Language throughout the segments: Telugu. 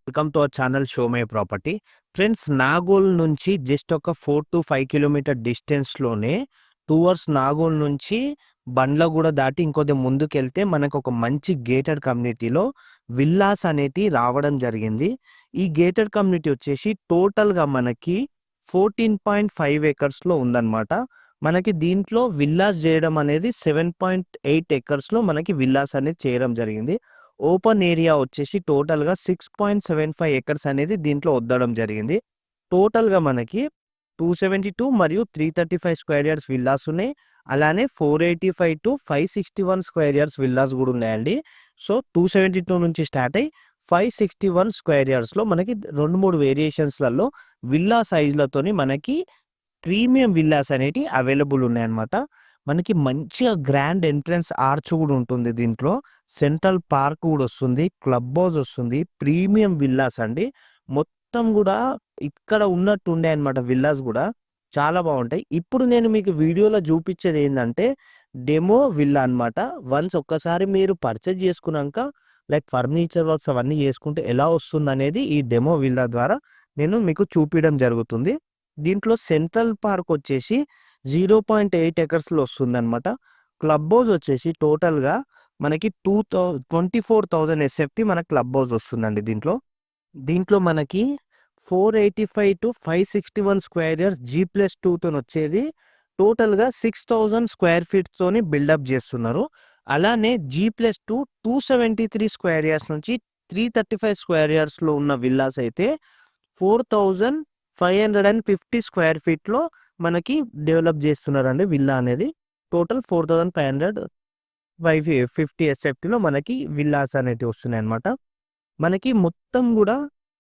Welcome to our channel show my property. Friends, Nagole నుంచి జస్ట్ ఒక 4-5 కిలోమీటర్ డిస్టెన్స్‌లోనే టువర్డ్స్ నాగోల్ నుంచి బండ్లగూడ దాటి ఇంకొద్దిగా ముందుకెళ్తే మనకు ఒక మంచి గేటెడ్ కమ్యూనిటీలో విల్లాస్ అనేటివి రావడం జరిగింది. ఈ గేటెడ్ కమ్యూనిటీ వచ్చేసి టోటల్‌గా మనకి 14.5 ఎకర్స్‌లో ఉందన్నమాట. మనకి దీంట్లో విల్లాస్ చేయడం అనేది 7.8 ఎకర్స్‌లో మనకి విల్లాస్ అనేది చేయడం జరిగింది. ఓపెన్ ఏరియా వచ్చేసి టోటల్‌గా 6.75 ఎకర్స్ అనేది దీంట్లో వద్దడం జరిగింది. టోటల్‌గా మనకి 272 మరియు 335 స్క్వేర్ యార్డ్స్ విల్లాస్ ఉన్నాయి. అలానే 485-561 స్క్వేర్ యార్డ్స్ విల్లాస్ కూడా ఉన్నాయండి. సో 272 నుంచి స్టార్ట్ అయ్యి 561 స్క్వేర్ యార్డ్స్‌లో మనకి 2-3 వేరియేషన్స్‌లలో విల్లా సైజ్‌లతోని మనకి ప్రీమియం విల్లాస్ అనేటివి అవైలబుల్ ఉన్నాయన్నమాట. మనకి మంచిగా గ్రాండ్ ఎంట్రన్స్ ఆర్చ్ కూడా ఉంటుంది దీంట్లో. సెంట్రల్ పార్క్ కూడా వస్తుంది. క్లబ్ హౌస్ వస్తుంది. ప్రీమియం విల్లాస్ అండి. మొత్తం కూడా ఇక్కడ ఉన్నట్టు ఉండే అన్నమాట విల్లాస్ కూడా. చాలా బాగుంటాయి. ఇప్పుడు నేను మీకు వీడియోలో చూపించేది ఏంటంటే డెమో విల్లా అన్నమాట. వన్స్ ఒక్కసారి మీరు పర్చేజ్ చేసుకున్నాక లైక్ ఫర్నిచర్ వర్క్స్ అవన్నీ చేసుకుంటే ఎలా వస్తుందనేది ఈ డెమో విల్లా ద్వారా నేను మీకు చూపించడం జరుగుతుంది. దీంట్లో సెంట్రల్ పార్క్ వచ్చేసి 0.8 ఎకర్స్‌లో వస్తుందన్నమాట. క్లబ్ హౌస్ వచ్చేసి టోటల్‌గా మనకి 24,000 ఎస్ఎఫ్‌టి మన క్లబ్ హౌస్ వస్తుందండి దీంట్లో. దీంట్లో మనకి 485-561 స్క్వేర్ యార్డ్స్ G+2 తోనొచ్చేది. టోటల్‌గా 6,000 స్క్వేర్ ఫీట్స్‌తోని బిల్డప్ చేస్తున్నారు. అలానే G+2 273 స్క్వేర్ యార్డ్స్ నుంచి 335 స్క్వేర్ యార్డ్స్‌లో ఉన్న విల్లాస్ అయితే 4,550 స్క్వేర్ ఫీట్‌లో మనకి డెవలప్ చేస్తున్నారండి విల్లా అనేది. టోటల్ 4,550 ఎస్ఎఫ్టీలో మనకి విల్లాస్ అనేటివి వస్తున్నాయన్నమాట. మనకి మొత్తం కూడా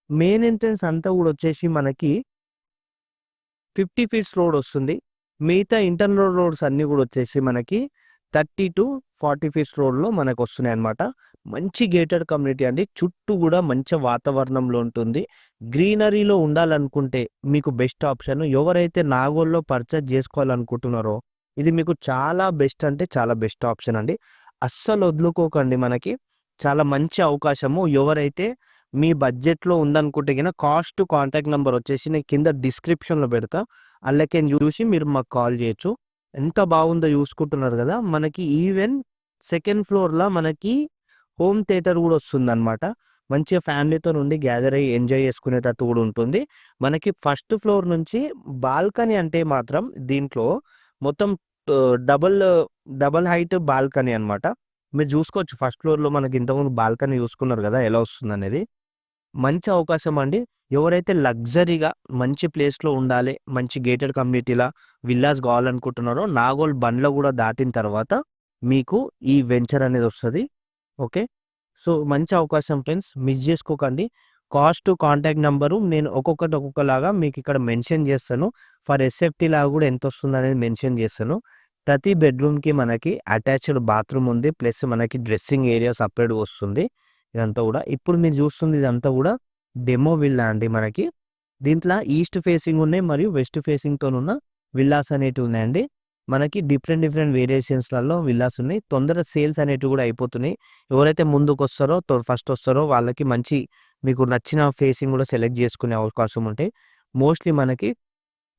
మెయిన్ ఎంట్రన్స్ అంతా కూడా వచ్చేసి మనకి 50 ఫీట్స్ రోడ్ వస్తుంది. మిగతా ఇంటర్నల్ రోడ్స్ అన్నీ కూడా వచ్చేసి మనకి 30-40 ఫీట్స్ రోడ్‌లో మనకు వస్తున్నాయన్నమాట. మంచి గేటెడ్ కమ్యూనిటీ అండి. చుట్టూ కూడా మంచి వాతావరణంలో ఉంటుంది. గ్రీనరీలో ఉండాలనుకుంటే మీకు బెస్ట్ ఆప్షన్. ఎవరైతే నాగోల్‌లో పర్చేజ్ చేసుకోవాలనుకుంటున్నారో ఇది మీకు చాలా బెస్ట్ అంటే చాలా బెస్ట్ ఆప్షన్ అండి. అస్సలు వదులుకోకండి. మనకి చాలా మంచి అవకాశము. ఎవరైతే మీ బడ్జెట్‌లో ఉందనుకుంటే గిన కాంటాక్ట్ నంబర్ వచ్చేసి నేను కింద డిస్క్రిప్షన్‌లో పెడతా. అందులోకెళ్ళి చూసి మీరు మాకు కాల్ చేయొచ్చు. ఎంత బాగుందో చూసుకుంటున్నారు కదా! మనకి ఈవెన్ సెకండ్ ఫ్లోర్‌లో మనకి హోమ్ థియేటర్ కూడా వస్తుందన్నమాట. మంచిగా ఫ్యామిలీతో నుండి గ్యాదర్ అయ్యి ఎంజాయ్ చేసుకునేటట్టు కూడా ఉంటుంది. మనకి ఫస్ట్ ఫ్లోర్ నుంచి బాల్కనీ అంటే మాత్రం దీంట్లో మొత్తం డబుల్ హైట్ బాల్కనీ అన్నమాట. మీరు చూసుకోవచ్చు ఫస్ట్ ఫ్లోర్‌లో మనకి ఇంతకుముందు బాల్కనీ చూసుకున్నారు కదా! ఎలా వస్తుందనేది. మంచి అవకాశం అండి. ఎవరైతే లగ్జరీగా మంచి ప్లేస్‌లో ఉండాలి, మంచి గేటెడ్ కమ్యూనిటీలా విల్లాస్ కావాలనుకుంటున్నారో నాగోల్ బండ్లగూడ దాటిన తర్వాత మీకు ఈ వెంచర్ అనేది వస్తది. ఓకే. సో, మంచి అవకాశం ఫ్రెండ్స్, మిస్ చేసుకోకండి. కాంటాక్ట్ నంబరు నేను ఒక్కొక్కటి ఒక్కొక్కలాగా మీకు ఇక్కడ మెన్షన్ చేస్తాను. ఫర్ ఎస్ఎఫ్‌టీ లాగా కూడా ఎంతొస్తుందనేది మెన్షన్ చేస్తాను. ప్రతి బెడ్‌రూమ్‌కి మనకి అటాచ్డ్ బాత్రూమ్ ఉంది. ప్లస్ మనకి డ్రెస్సింగ్ ఏరియా సెపరేట్‌గా వస్తుంది. ఇదంతా కూడా. ఇప్పుడు మీరు చూస్తుంది ఇదంతా కూడా డెమో విల్లా అండి మనకి. దీంట్లో ఈస్ట్ ఫేసింగ్ ఉన్నాయి మరియు వెస్ట్ ఫేసింగ్‌తోనున్న విల్లాస్ అనేటివి ఉన్నాయండి. మనకి డిఫరెంట్ వేరియేషన్స్‌లలో విల్లాస్ ఉన్నాయి. తొందరగా సేల్స్ అనేటివి కూడా అయిపోతున్నాయి. ఎవరైతే ముందుకొస్తారో ఫస్ట్ వస్తారో వాళ్ళకి మంచి మీకు నచ్చిన ఫేసింగ్ కూడా సెలెక్ట్ చేసుకునే అవకాశం ఉంటాయి. మోస్ట్‌లీ మనకి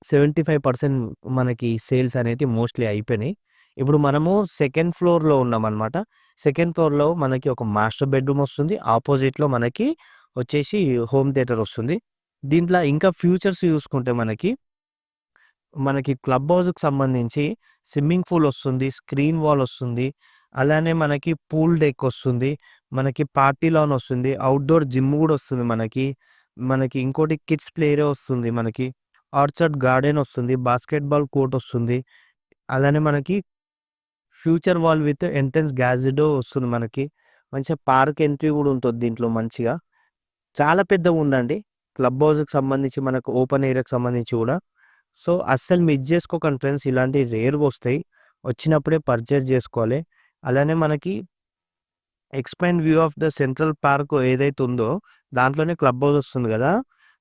75% మనకి సేల్స్ అనేటివి మోస్ట్‌లీ అయిపోయినాయి. ఇప్పుడు మనము సెకండ్ ఫ్లోర్‌లో ఉన్నామన్నమాట. సెకండ్ ఫ్లోర్‌లో మనకి ఒక మాస్టర్ బెడ్‌రూమ్ వస్తుంది. ఆపోజిట్‌లో మనకి వచ్చేసి హోమ్ థియేటర్ వస్తుంది. దీంట్లో ఇంకా ఫ్యూచర్స్ చూసుకుంటే మనకి క్లబ్ హౌస్‌కి సంబంధించి స్విమ్మింగ్ పూల్ వస్తుంది. స్క్రీన్ వాల్ వస్తుంది. అలానే మనకి పూల్ డెక్ వస్తుంది. మనకి పార్టీ లాన్ వస్తుంది. ఔట్‌డోర్ జిమ్ కూడా వస్తుంది మనకి. మనకి ఇంకోటి కిడ్స్ ప్లే ఏరియా వస్తుంది మనకి. ఆర్చర్డ్ గార్డెన్ వస్తుంది. బాస్కెట్‌బాల్ కోర్ట్ వస్తుంది. అలానే మనకి ఫ్యూచర్ వాల్ విత్ ఎంట్రన్స్ గ్యాజెడో వస్తుంది మనకి. మంచిగా పార్క్ ఎంట్రీ కూడా ఉంటది దీంట్లో మంచిగా. చాలా పెద్దగుందండి. క్లబ్ హౌస్‌కి సంబంధించి మనకు ఓపెన్ ఏరియాకి సంబంధించి కూడా. సో, అస్సలు మిస్ చేసుకోకండి ఫ్రెండ్స్. ఇలాంటివి రేర్‌గొస్తాయి. వచ్చినప్పుడే పర్చేజ్ చేసుకోవాలి. అలానే మనకి expand view of the central park ఏదైతే ఉందో దాంట్లోనే క్లబ్ హౌస్ వస్తుంది కదా!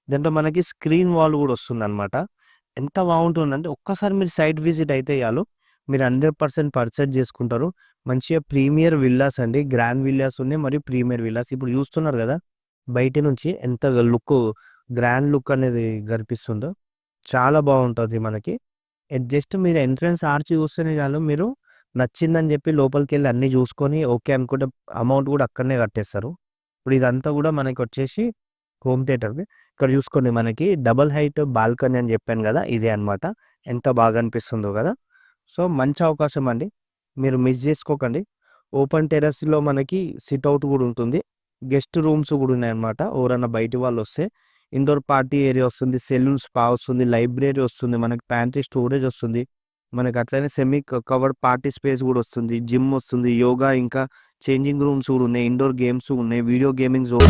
దాంట్లో మనకి స్క్రీన్ వాల్ కూడా వస్తుందన్నమాట. ఎంత బాగుంటుందంటే ఒక్కసారి మీరు సైట్ విజిట్ అయితే చాలు. మీరు 100% పర్చేజ్ చేసుకుంటారు. మంచిగా ప్రీమియర్ విల్లాస్ అండి. గ్రాండ్ విల్లాస్ ఉన్నాయి మరియు ప్రీమియర్ విల్లాస్. ఇప్పుడు చూస్తున్నారు కదా! బయటి నుంచి ఎంత గ్రాండ్ లుక్ అనేది కనిపిస్తుందో చాలా బాగుంటుంది మనకి. జస్ట్ మీరు ఎంట్రన్స్ ఆర్చ్ చూస్తేనే చాలు, మీరు నచ్చిందని చెప్పి లోపలికెళ్ళి అన్నీ చూసుకొని ఓకే అనుకుంటే అమౌంట్ కూడా అక్కడనే కట్టేస్తారు. ఇప్పుడు ఇదంతా కూడా మనకి వచ్చేసి హోమ్ థియేటర్‌ది. ఇక్కడ చూసుకోండి, మనకి డబుల్ హైట్ బాల్కనీ అని చెప్పాను కదా, ఇదే అనమాట. ఎంత బాగా అనిపిస్తుందో కదా. సో మంచి అవకాశం అండి, మీరు మిస్ చేసుకోకండి. ఓపెన్ టెర్రస్‌లో మనకి సిట్అవుట్ కూడా ఉంటుంది. గెస్ట్ రూమ్స్ కూడా ఉన్నాయన్నమాట, ఎవరన్నా బయటి వాళ్ళు వస్తే. ఇండోర్ పార్టీ ఏరియా వస్తుంది, సెలూన్, స్పా వస్తుంది, లైబ్రరీ వస్తుంది, మనకి ప్యాంట్రీ స్టోరేజ్ వస్తుంది, మనకి అట్లనే సెమీ కవర్డ్ పార్టీ స్పేస్ కూడా వస్తుంది, జిమ్ వస్తుంది, యోగా ఇంకా చేంజింగ్ రూమ్స్ కూడా ఉన్నాయి, ఇండోర్ గేమ్స్ ఉన్నాయి, వీడియో గేమింగ్ జోన్.